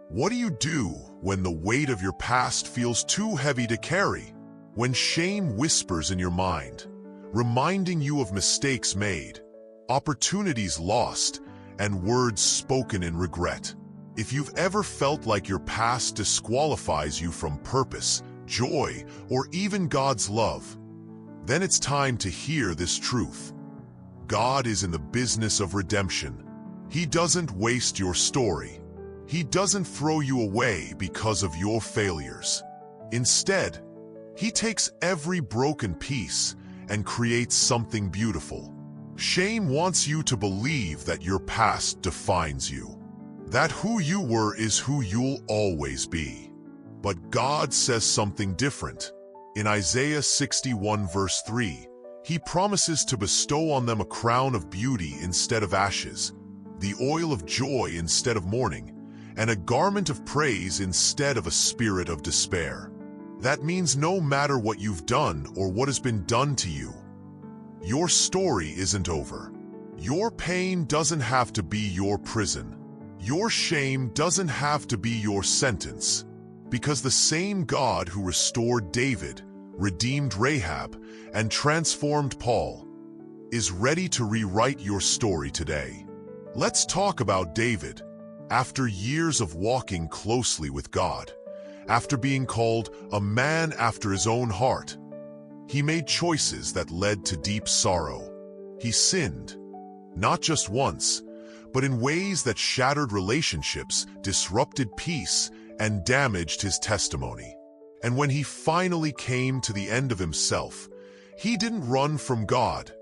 What do you do when the weight of your past feels too heavy to carry? When shame whispers in your mind, reminding you of mistakes made, opportunities lost, and words spoken in regret? If you've ever felt like your past disqualifies you from purpose, joy, or even God's love, then it's time to hear this truth. God is in the business of redemption. He doesn't waste your story. He doesn't throw you away because of your failures. Instead, He takes every broken piece and creates something beautiful. Shame wants you to believe that your past defines you, that who you were is who you'll always be. But God says something different. In Isaiah 61 verse 3, He promises to bestow on them a crown of beauty instead of ashes, the oil of joy instead of mourning, and a garment of praise instead of a spirit of despair. That means no matter what you've done or what has been done to you, your story isn't over. Your pain doesn't have to be your prison. Your shame doesn't have to be your sentence. Because the same God who restored David, redeemed Rahab, and transformed Paul is ready to rewrite your story today. Let's talk about David. After years of walking closely with God, after being called a man after His own heart, he made choices that led to deep sorrow. He sinned, not just once, but in ways that shattered relationships, disrupted peace, and damaged his testimony. And when he finally came to the end of himself, he didn't run from God.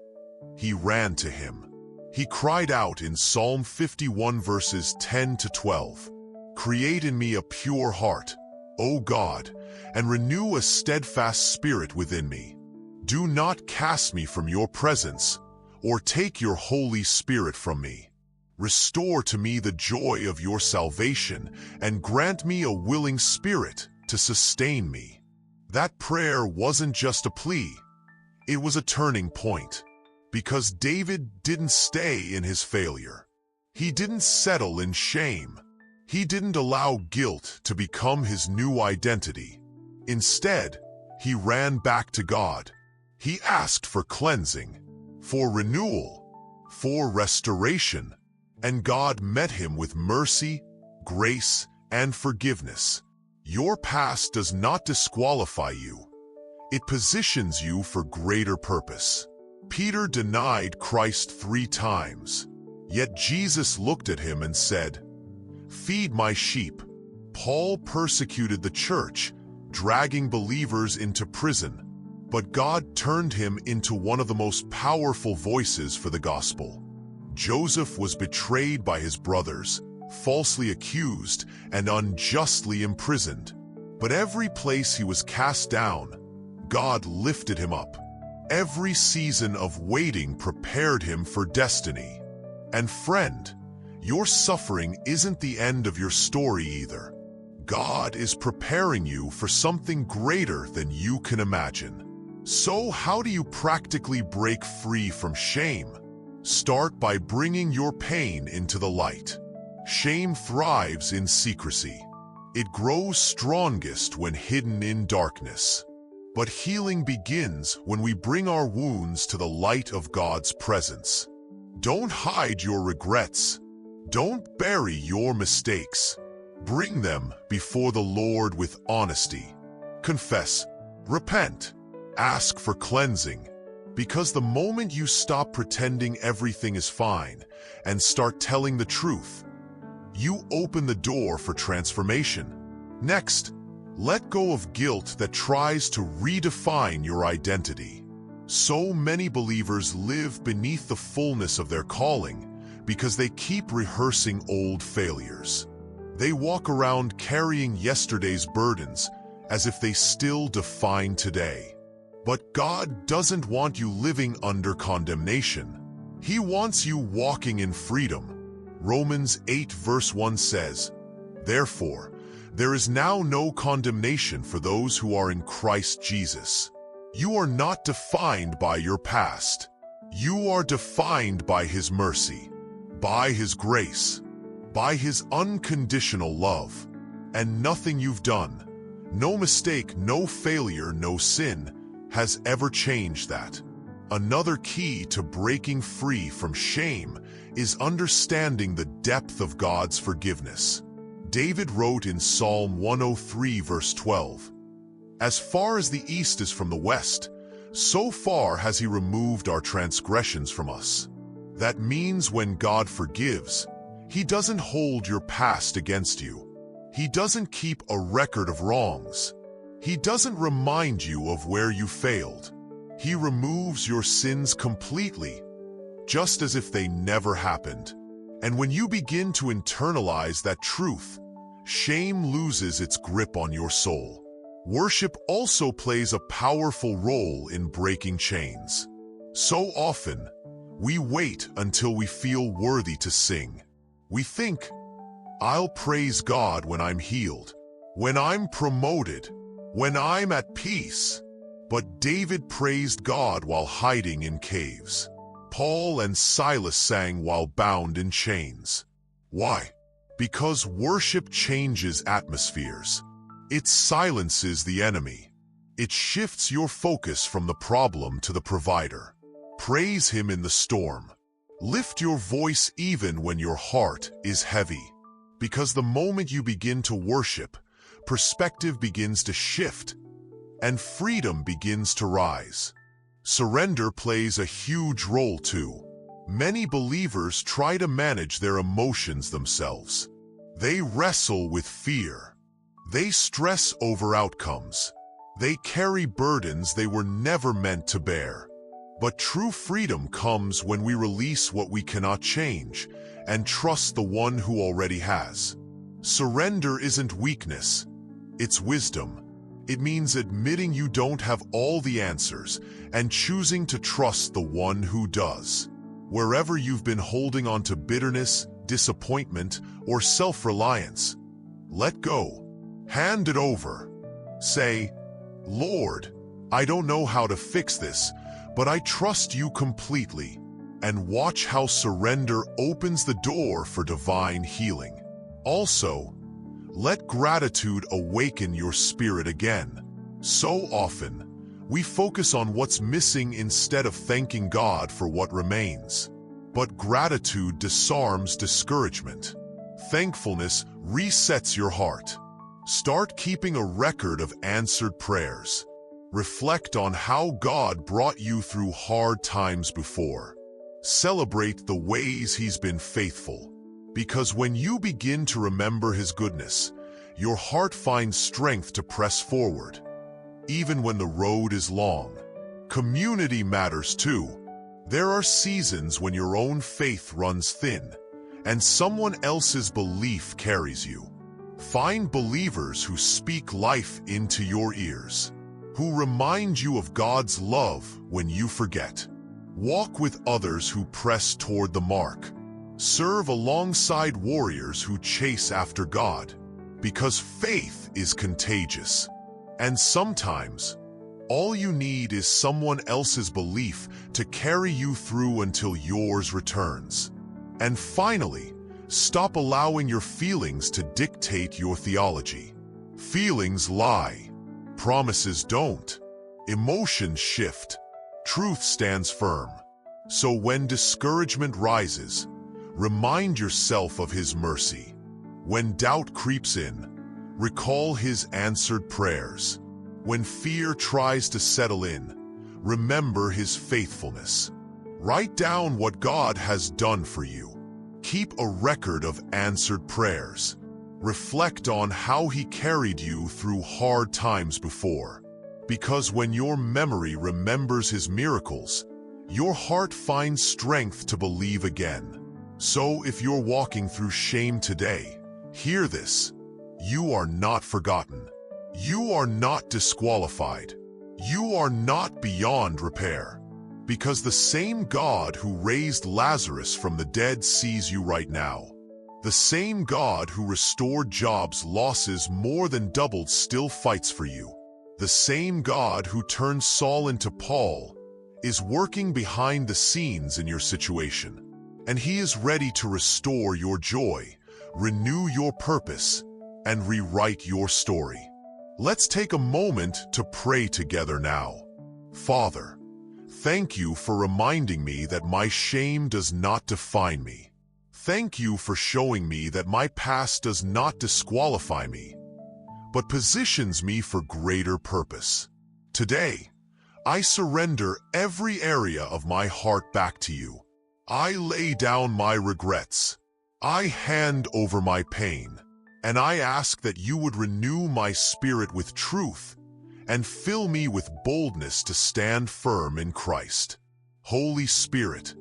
He ran to Him. He cried out in Psalm 51 verses 10 to 12, "Create in me a pure heart, O God, and renew a steadfast spirit within me. Do not cast me from your presence, or take your Holy Spirit from me. Restore to me the joy of your salvation, and grant me a willing spirit to sustain me." That prayer wasn't just a plea, it was a turning point. Because David didn't stay in his failure. He didn't settle in shame. He didn't allow guilt to become his new identity. Instead, he ran back to God. He asked for cleansing, for renewal, for restoration, and God met him with mercy, grace, and forgiveness. Your past does not disqualify you. It positions you for greater purpose. Peter denied Christ 3 times, yet Jesus looked at him and said, "Feed my sheep." Paul persecuted the church, dragging believers into prison, but God turned him into one of the most powerful voices for the gospel. Joseph was betrayed by his brothers, falsely accused, and unjustly imprisoned. But every place he was cast down, God lifted him up. Every season of waiting prepared him for destiny. And friend, your suffering isn't the end of your story either. God is preparing you for something greater than you can imagine. So how do you practically break free from shame? Start by bringing your pain into the light. Shame thrives in secrecy. It grows strongest when hidden in darkness. But healing begins when we bring our wounds to the light of God's presence. Don't hide your regrets. Don't bury your mistakes. Bring them before the Lord with honesty. Confess, repent, ask for cleansing. Because the moment you stop pretending everything is fine and start telling the truth, you open the door for transformation. Next, let go of guilt that tries to redefine your identity. So many believers live beneath the fullness of their calling because they keep rehearsing old failures. They walk around carrying yesterday's burdens as if they still define today. But God doesn't want you living under condemnation. He wants you walking in freedom. Romans 8 verse 1 says, "Therefore, there is now no condemnation for those who are in Christ Jesus." You are not defined by your past. You are defined by His mercy, by His grace, by His unconditional love. And nothing you've done, no mistake, no failure, no sin, has ever changed that. Another key to breaking free from shame is understanding the depth of God's forgiveness. David wrote in Psalm 103 verse 12, "As far as the east is from the west, so far has he removed our transgressions from us." That means when God forgives, he doesn't hold your past against you. He doesn't keep a record of wrongs. He doesn't remind you of where you failed. He removes your sins completely, just as if they never happened. And when you begin to internalize that truth, shame loses its grip on your soul. Worship also plays a powerful role in breaking chains. So often, we wait until we feel worthy to sing. We think, "I'll praise God when I'm healed, when I'm promoted, when I'm at peace." But David praised God while hiding in caves. Paul and Silas sang while bound in chains. Why? Because worship changes atmospheres. It silences the enemy. It shifts your focus from the problem to the provider. Praise him in the storm. Lift your voice even when your heart is heavy. Because the moment you begin to worship, perspective begins to shift, and freedom begins to rise. Surrender plays a huge role too. Many believers try to manage their emotions themselves. They wrestle with fear. They stress over outcomes. They carry burdens they were never meant to bear. But true freedom comes when we release what we cannot change and trust the one who already has. Surrender isn't weakness, it's wisdom. It means admitting you don't have all the answers and choosing to trust the one who does. Wherever you've been holding on to bitterness, disappointment, or self-reliance, let go. Hand it over. Say, "Lord, I don't know how to fix this, but I trust you completely." And watch how surrender opens the door for divine healing. Also, let gratitude awaken your spirit again. So often, we focus on what's missing instead of thanking God for what remains. But gratitude disarms discouragement. Thankfulness resets your heart. Start keeping a record of answered prayers. Reflect on how God brought you through hard times before. Celebrate the ways He's been faithful. Because when you begin to remember His goodness, your heart finds strength to press forward, even when the road is long. Community matters too. There are seasons when your own faith runs thin, and someone else's belief carries you. Find believers who speak life into your ears, who remind you of God's love when you forget. Walk with others who press toward the mark. Serve alongside warriors who chase after God, because faith is contagious. And sometimes, all you need is someone else's belief to carry you through until yours returns. And finally, stop allowing your feelings to dictate your theology. Feelings lie. Promises don't. Emotions shift. Truth stands firm. So when discouragement rises, remind yourself of His mercy. When doubt creeps in, recall His answered prayers. When fear tries to settle in, remember His faithfulness. Write down what God has done for you. Keep a record of answered prayers. Reflect on how He carried you through hard times before. Because when your memory remembers His miracles, your heart finds strength to believe again. So if you're walking through shame today, hear this. You are not forgotten. You are not disqualified. You are not beyond repair. Because the same God who raised Lazarus from the dead sees you right now. The same God who restored Job's losses more than doubled still fights for you. The same God who turned Saul into Paul is working behind the scenes in your situation. And He is ready to restore your joy, renew your purpose, and rewrite your story. Let's take a moment to pray together now. Father, thank you for reminding me that my shame does not define me. Thank you for showing me that my past does not disqualify me, but positions me for greater purpose. Today, I surrender every area of my heart back to you. I lay down my regrets. I hand over my pain, and I ask that you would renew my spirit with truth and fill me with boldness to stand firm in Christ. Holy Spirit,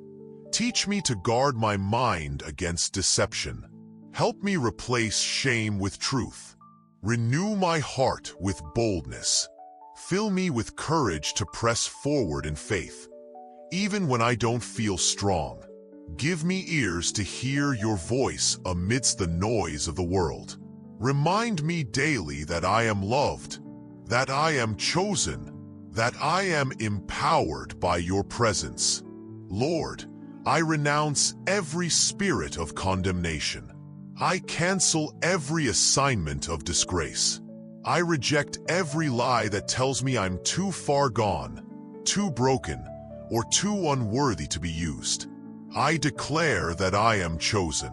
teach me to guard my mind against deception. Help me replace shame with truth. Renew my heart with boldness. Fill me with courage to press forward in faith, even when I don't feel strong. Give me ears to hear your voice amidst the noise of the world. Remind me daily that I am loved, that I am chosen, that I am empowered by your presence. Lord, I renounce every spirit of condemnation. I cancel every assignment of disgrace. I reject every lie that tells me I'm too far gone, too broken, or too unworthy to be used. I declare that I am chosen.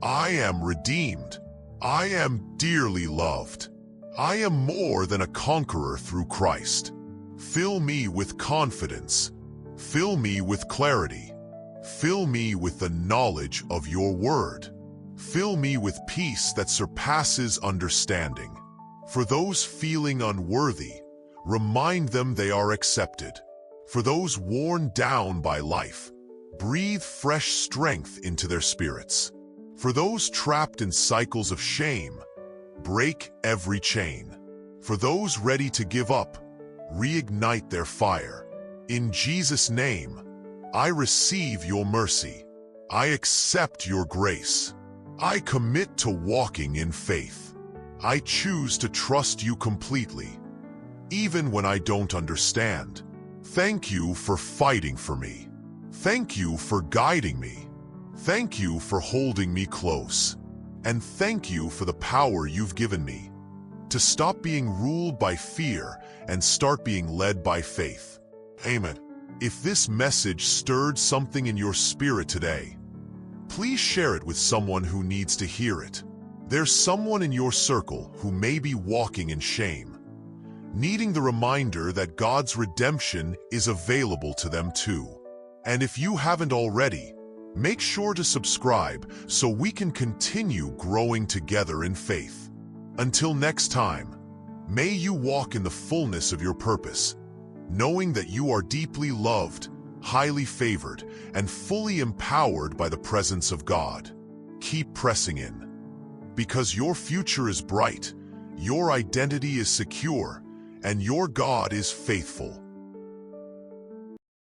I am redeemed. I am dearly loved. I am more than a conqueror through Christ. Fill me with confidence. Fill me with clarity. Fill me with the knowledge of your word. Fill me with peace that surpasses understanding. For those feeling unworthy, remind them they are accepted. For those worn down by life, breathe fresh strength into their spirits. For those trapped in cycles of shame, break every chain. For those ready to give up, reignite their fire. In Jesus' name, I receive your mercy. I accept your grace. I commit to walking in faith. I choose to trust you completely, even when I don't understand. Thank you for fighting for me. Thank you for guiding me. Thank you for holding me close. And thank you for the power you've given me to stop being ruled by fear and start being led by faith. Amen. If this message stirred something in your spirit today, please share it with someone who needs to hear it. There's someone in your circle who may be walking in shame, needing the reminder that God's redemption is available to them too. And if you haven't already, make sure to subscribe so we can continue growing together in faith. Until next time, may you walk in the fullness of your purpose, knowing that you are deeply loved, highly favored, and fully empowered by the presence of God. Keep pressing in, because your future is bright, your identity is secure, and your God is faithful.